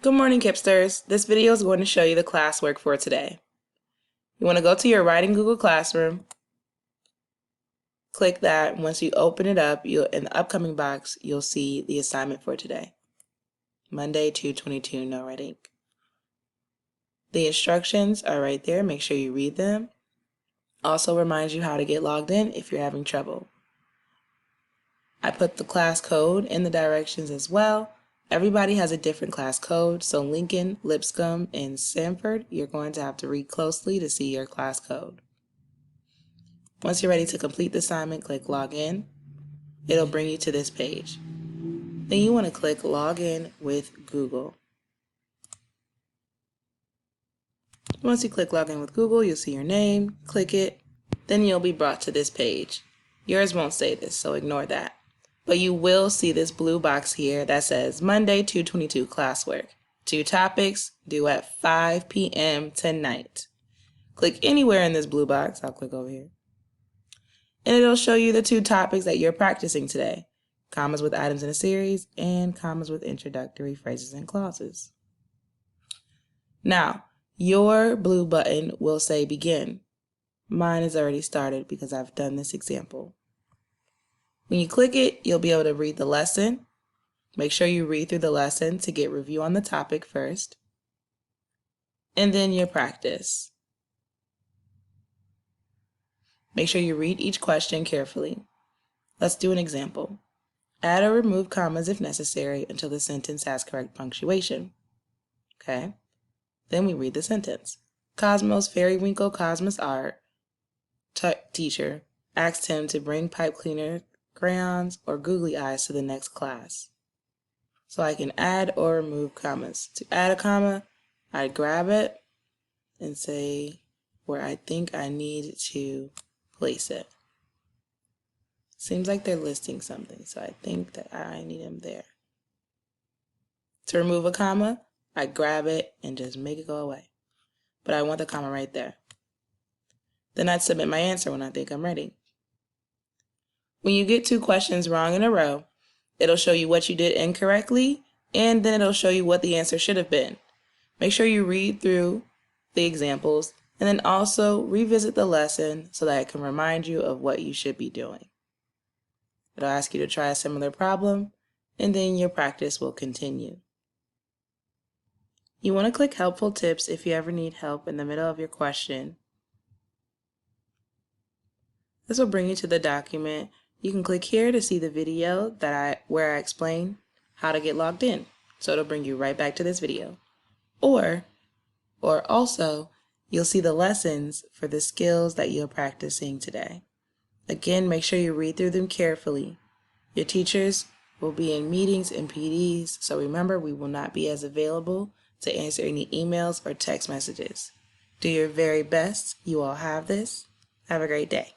Good morning, Kipsters. This video is going to show you the classwork for today. You want to go to your Writing Google Classroom, click that. Once you open it up, in the upcoming box, you'll see the assignment for today. Monday, 2/22, no red ink. The instructions are right there. Make sure you read them. Also reminds you how to get logged in if you're having trouble. I put the class code in the directions as well. Everybody has a different class code, so Lincoln, Lipscomb, and Sanford, you're going to have to read closely to see your class code. Once you're ready to complete the assignment, click Login. It'll bring you to this page. Then you want to click Login with Google. Once you click Login with Google, you'll see your name, click it, then you'll be brought to this page. Yours won't say this, so ignore that. But you will see this blue box here that says Monday, 2/22 classwork. 2 topics due at 5 p.m. tonight. Click anywhere in this blue box. I'll click over here. And it'll show you the 2 topics that you're practicing today. Commas with items in a series and commas with introductory phrases and clauses. Now, your blue button will say begin. Mine is already started because I've done this example. When you click it, you'll be able to read the lesson. Make sure you read through the lesson to get review on the topic first. And then your practice. Make sure you read each question carefully. Let's do an example. Add or remove commas if necessary until the sentence has correct punctuation. Okay? Then we read the sentence. Cosmos Fairywinkle Cosmos Art teacher asked him to bring pipe cleaner, crayons, or googly eyes to the next class. So I can add or remove commas. To add a comma, I grab it and say where I think I need to place it. Seems like they're listing something, so I think that I need them there. To remove a comma, I grab it and just make it go away. But I want the comma right there. Then I'd submit my answer when I think I'm ready. When you get 2 questions wrong in a row, it'll show you what you did incorrectly, and then it'll show you what the answer should have been. Make sure you read through the examples, and then also revisit the lesson so that it can remind you of what you should be doing. It'll ask you to try a similar problem, and then your practice will continue. You want to click Helpful Tips if you ever need help in the middle of your question. This will bring you to the document. You can click here to see the video where I explain how to get logged in. So it'll bring you right back to this video. Or also, you'll see the lessons for the skills that you're practicing today. Again, make sure you read through them carefully. Your teachers will be in meetings and PDs, so remember we will not be as available to answer any emails or text messages. Do your very best. You all have this. Have a great day.